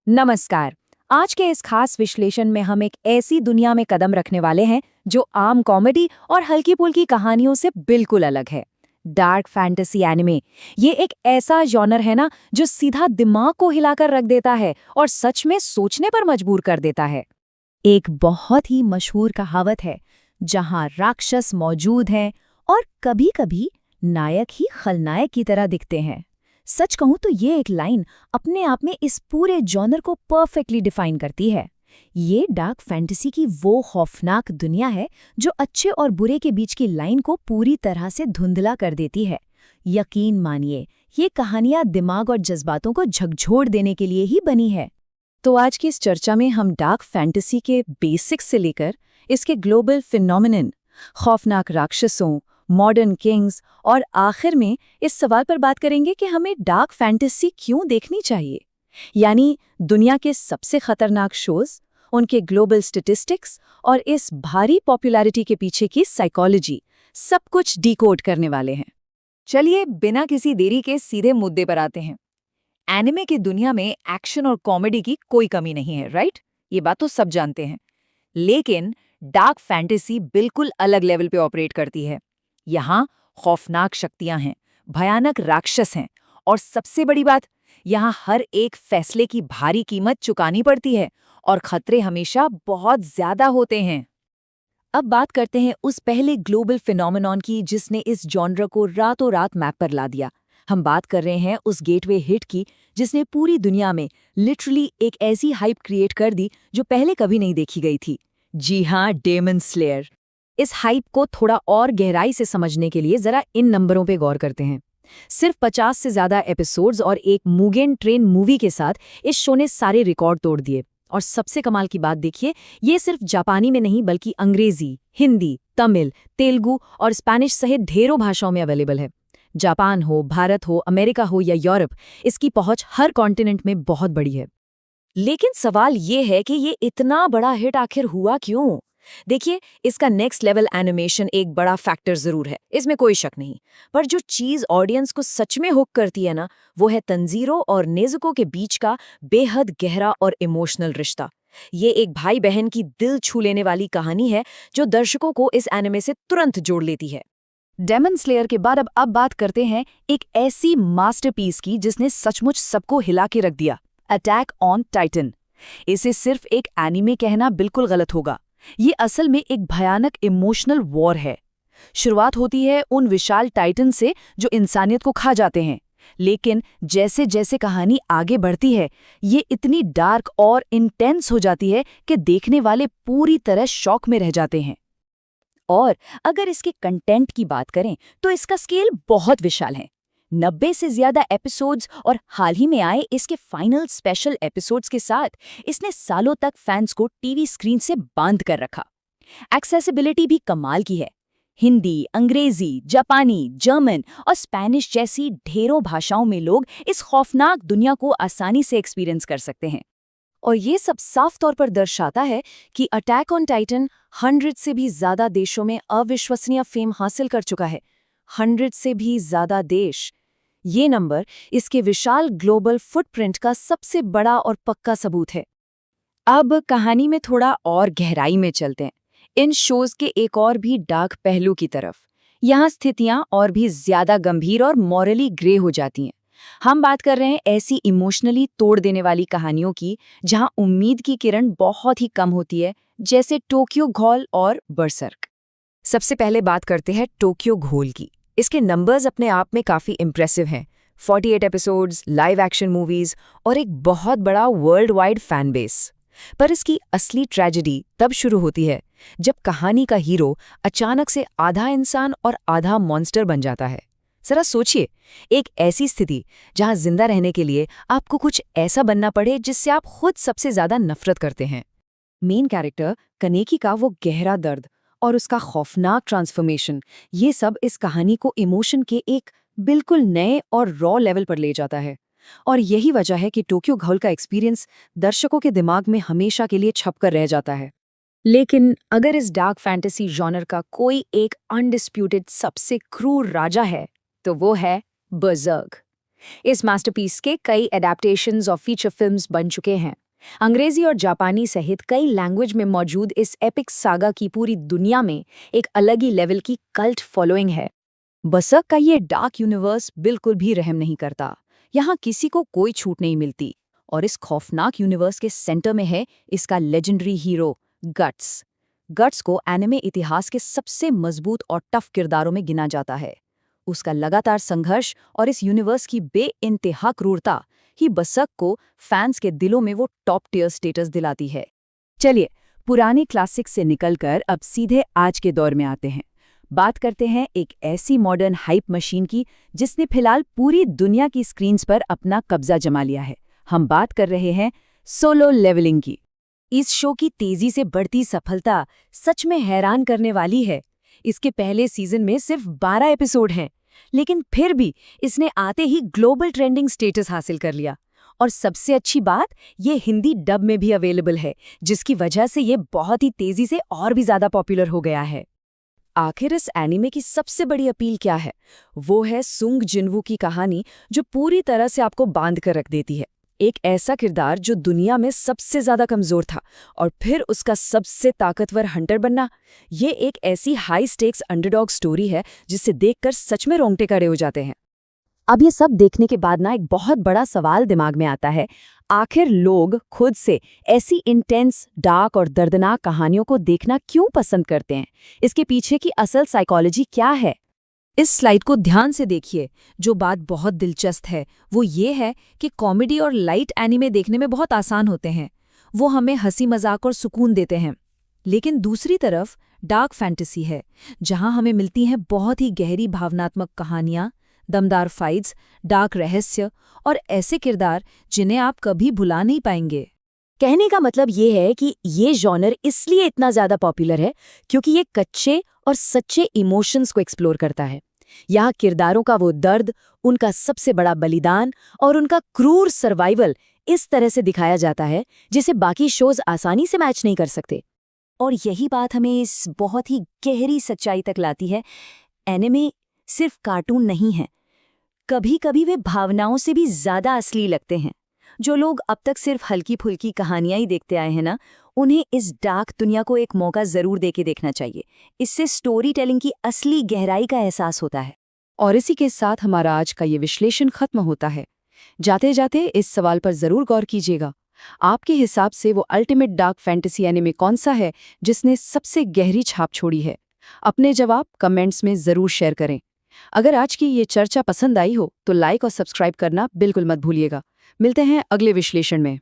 नमस्कार। आज के इस खास विश्लेषण में हम एक ऐसी दुनिया में कदम रखने वाले हैं जो आम कॉमेडी और हल्की फुल्की कहानियों से बिल्कुल अलग है। Dark fantasy anime. ये एक ऐसा जॉनर है ना जो सीधा दिमाग को हिलाकर रख देता है और सच में सोचने पर मजबूर कर देता है। एक बहुत ही मशहूर कहावत है, जहां राक्षस मौजूद हैं और कभी-कभी नायक ही खलनायक की तरह दिखते हैं। सच कहूं तो ये एक लाइन अपने आप में इस पूरे जॉनर को परफेक्टली डिफाइन करती है। ये डार्क फैंटेसी की वो खौफनाक दुनिया है जो अच्छे और बुरे के बीच की लाइन को पूरी तरह से धुंधला कर देती है। यकीन मानिए, ये कहानियां दिमाग और जज्बातों को झकझोर देने के लिए ही बनी है। तो आज की इस चर्चा में हम डार्क फैंटेसी के बेसिक्स से लेकर इसके ग्लोबल फिनोमिनन, खौफनाक राक्षसों, मॉडर्न किंग्स और आखिर में इस सवाल पर बात करेंगे कि हमें डार्क फैंटेसी क्यों देखनी चाहिए। यानी दुनिया के सबसे खतरनाक शोज, उनके ग्लोबल स्टैटिस्टिक्स और इस भारी पॉपुलैरिटी के पीछे की साइकोलॉजी, सब कुछ डिकोड करने वाले हैं। चलिए बिना किसी देरी के सीधे मुद्दे पर आते हैं। एनिमे की दुनिया में एक्शन और कॉमेडी की कोई कमी नहीं है, राइट? ये बात तो सब जानते हैं। लेकिन डार्क फैंटेसी बिल्कुल अलग लेवल पे ऑपरेट करती है। यहाँ खौफनाक शक्तियां हैं, भयानक राक्षस हैं और सबसे बड़ी बात, यहाँ हर एक फैसले की भारी कीमत चुकानी पड़ती है और खतरे हमेशा बहुत ज्यादा होते हैं। अब बात करते हैं उस पहले ग्लोबल फिनोमेनॉन की जिसने इस जॉनर को रातों रात मैप पर ला दिया। हम बात कर रहे हैं उस गेटवे हिट की जिसने पूरी दुनिया में लिटरली एक ऐसी हाइप क्रिएट कर दी जो पहले कभी नहीं देखी गई थी। जी हाँ, डेमन स्लेयर। इस हाइप को थोड़ा और गहराई से समझने के लिए जरा इन नंबरों पे गौर करते हैं। सिर्फ 50 से ज्यादा एपिसोड्स और एक मुगेन ट्रेन मूवी के साथ इस शो ने सारे रिकॉर्ड तोड़ दिए। और सबसे कमाल की बात देखिए, ये सिर्फ जापानी में नहीं बल्कि अंग्रेजी, हिंदी, तमिल, तेलुगु और स्पेनिश सहित ढेरों भाषाओं में अवेलेबल है। जापान हो, भारत हो, अमेरिका हो या यूरोप, इसकी पहुंच हर कॉन्टिनेंट में बहुत बड़ी है। लेकिन सवाल ये है कि ये इतना बड़ा हिट आखिर हुआ क्यों? देखिए, इसका नेक्स्ट लेवल एनिमेशन एक बड़ा फैक्टर जरूर है, इसमें कोई शक नहीं। पर जो चीज ऑडियंस को सच में हुक करती है ना, वो है तंजीरों और नेज़ुको के बीच का बेहद गहरा और इमोशनल रिश्ता। ये एक भाई बहन की दिल छू लेने वाली कहानी है जो दर्शकों को इस एनिमे से तुरंत जोड़ लेती है। डेमन स्लेयर के बाद अब बात करते हैं एक ऐसी मास्टरपीस की जिसने सचमुच सबको हिला के रख दिया, अटैक ऑन टाइटन। इसे सिर्फ एक एनीमे कहना बिल्कुल गलत होगा। ये असल में एक भयानक इमोशनल वॉर है। शुरुआत होती है उन विशाल टाइटन से जो इंसानियत को खा जाते हैं, लेकिन जैसे जैसे कहानी आगे बढ़ती है, ये इतनी डार्क और इंटेंस हो जाती है कि देखने वाले पूरी तरह शॉक में रह जाते हैं। और अगर इसके कंटेंट की बात करें तो इसका स्केल बहुत विशाल है। 90 से ज्यादा एपिसोड्स और हाल ही में आए इसके फाइनल स्पेशल एपिसोड्स के साथ इसने सालों तक फैंस को टीवी स्क्रीन से बांध कर रखा। एक्सेसिबिलिटी भी कमाल की है। हिंदी, अंग्रेजी, जापानी, जर्मन और स्पेनिश जैसी ढेरों भाषाओं में लोग इस खौफनाक दुनिया को आसानी से एक्सपीरियंस कर सकते हैं। और ये सब साफ तौर पर दर्शाता है कि अटैक ऑन टाइटन 100 से भी ज्यादा देशों में अविश्वसनीय फेम हासिल कर चुका है। 100 से भी ज्यादा देश। ये नंबर इसके विशाल ग्लोबल फुटप्रिंट का सबसे बड़ा और पक्का सबूत है। अब कहानी में थोड़ा और गहराई में चलते हैं, इन शोज के एक और भी डार्क पहलू की तरफ। यहाँ स्थितियां और भी ज्यादा गंभीर और मॉरली ग्रे हो जाती हैं। हम बात कर रहे हैं ऐसी इमोशनली तोड़ देने वाली कहानियों की जहां उम्मीद की किरण बहुत ही कम होती है, जैसे टोक्यो घोल और बरसर्क। सबसे पहले बात करते हैं टोक्यो घोल की। इसके नंबर्स अपने आप में काफी इम्प्रेसिव हैं। 48 एपिसोड्स, लाइव एक्शन मूवीज और एक बहुत बड़ा वर्ल्ड वाइड फैन बेस। पर इसकी असली ट्रेजेडी तब शुरू होती है जब कहानी का हीरो अचानक से आधा इंसान और आधा मॉन्स्टर बन जाता है। जरा सोचिए, एक ऐसी स्थिति जहां जिंदा रहने के लिए आपको कुछ ऐसा बनना पड़े जिससे आप खुद सबसे ज्यादा नफरत करते हैं। मेन कैरेक्टर कनेकी का वो गहरा दर्द और उसका खौफनाक ट्रांसफॉर्मेशन, ये सब इस कहानी को इमोशन के एक बिल्कुल नए और रॉ लेवल पर ले जाता है। और यही वजह है कि टोक्यो घोल का एक्सपीरियंस दर्शकों के दिमाग में हमेशा के लिए छप कर रह जाता है। लेकिन अगर इस डार्क फैंटेसी जॉनर का कोई एक अनडिस्प्यूटेड सबसे क्रूर राजा है तो वो है बर्ज़र्क। इस मास्टरपीस के कई एडेप्टेशंस और फीचर फिल्म्स बन चुके हैं। अंग्रेजी और जापानी सहित कई लैंग्वेज में मौजूद इस एपिक सागा की पूरी दुनिया में एक अलग ही लेवल की कल्ट फॉलोइंग है। बसक का ये डार्क यूनिवर्स बिल्कुल भी रहम नहीं करता। यहाँ किसी को कोई छूट नहीं मिलती। और इस खौफनाक यूनिवर्स के सेंटर में है इसका लेजेंडरी हीरो गट्स। गट्स को एनिमे इतिहास के सबसे मजबूत और टफ किरदारों में गिना जाता है। उसका लगातार संघर्ष और इस यूनिवर्स की बेइंतहा क्रूरता ही बसक को फैंस के दिलों में वो टॉप टियर स्टेटस दिलाती है। चलिए, पुराने क्लासिक से निकलकर अब सीधे आज के दौर में आते हैं। बात करते हैं एक ऐसी मॉडर्न हाइप मशीन की जिसने फिलहाल पूरी दुनिया की स्क्रीन्स पर अपना कब्जा जमा लिया है। हम बात कर रहे हैं सोलो लेवलिंग की। इस शो की तेजी से बढ़ती सफलता सच में हैरान करने वाली है। इसके पहले सीजन में सिर्फ 12 एपिसोड हैं, लेकिन फिर भी इसने आते ही ग्लोबल ट्रेंडिंग स्टेटस हासिल कर लिया। और सबसे अच्छी बात, ये हिंदी डब में भी अवेलेबल है, जिसकी वजह से ये बहुत ही तेजी से और भी ज्यादा पॉपुलर हो गया है। आखिर इस एनीमे की सबसे बड़ी अपील क्या है? वो है सुंग जिनवू की कहानी, जो पूरी तरह से आपको बांध कर रख देती है। एक ऐसा किरदार जो दुनिया में सबसे ज्यादा कमजोर था और फिर उसका सबसे ताकतवर हंटर बनना। ये एक ऐसी हाई स्टेक्स अंडरडॉग स्टोरी है जिसे देखकर सच में रोंगटे खड़े हो जाते हैं। अब ये सब देखने के बाद एक बहुत बड़ा सवाल दिमाग में आता है, आखिर लोग खुद से ऐसी इंटेंस, डार्क और दर्दनाक कहानियों को देखना क्यों पसंद करते हैं? इसके पीछे की असल साइकोलॉजी क्या है? इस स्लाइड को ध्यान से देखिए। जो बात बहुत दिलचस्प है वो ये है कि कॉमेडी और लाइट एनीमे देखने में बहुत आसान होते हैं। वो हमें हंसी मजाक और सुकून देते हैं। लेकिन दूसरी तरफ डार्क फैंटेसी है, जहां हमें मिलती हैं बहुत ही गहरी भावनात्मक कहानियां, दमदार फाइट्स, डार्क रहस्य और ऐसे किरदार जिन्हें आप कभी भुला नहीं पाएंगे। कहने का मतलब ये है कि ये जॉनर इसलिए इतना ज्यादा पॉपुलर है क्योंकि ये कच्चे और सच्चे इमोशंस को एक्सप्लोर करता है। यहाँ किरदारों का वो दर्द, उनका सबसे बड़ा बलिदान और उनका क्रूर सर्वाइवल इस तरह से दिखाया जाता है जिसे बाकी शोज आसानी से मैच नहीं कर सकते। और यही बात हमें इस बहुत ही गहरी सच्चाई तक लाती है, एनिमे सिर्फ कार्टून नहीं है। कभी कभी वे भावनाओं से भी ज्यादा असली लगते हैं। जो लोग अब तक सिर्फ हल्की फुल्की कहानियां ही देखते आए हैं ना, उन्हें इस डार्क दुनिया को एक मौका जरूर देके देखना चाहिए। इससे स्टोरी टेलिंग की असली गहराई का एहसास होता है। और इसी के साथ हमारा आज का ये विश्लेषण खत्म होता है। जाते जाते इस सवाल पर जरूर गौर कीजिएगा, आपके हिसाब से वो अल्टीमेट डार्क फैंटेसी एनीमे कौन सा है जिसने सबसे गहरी छाप छोड़ी है? अपने जवाब कमेंट्स में जरूर शेयर करें। अगर आज की ये चर्चा पसंद आई हो तो लाइक और सब्सक्राइब करना बिल्कुल मत भूलिएगा। मिलते हैं अगले विश्लेषण में।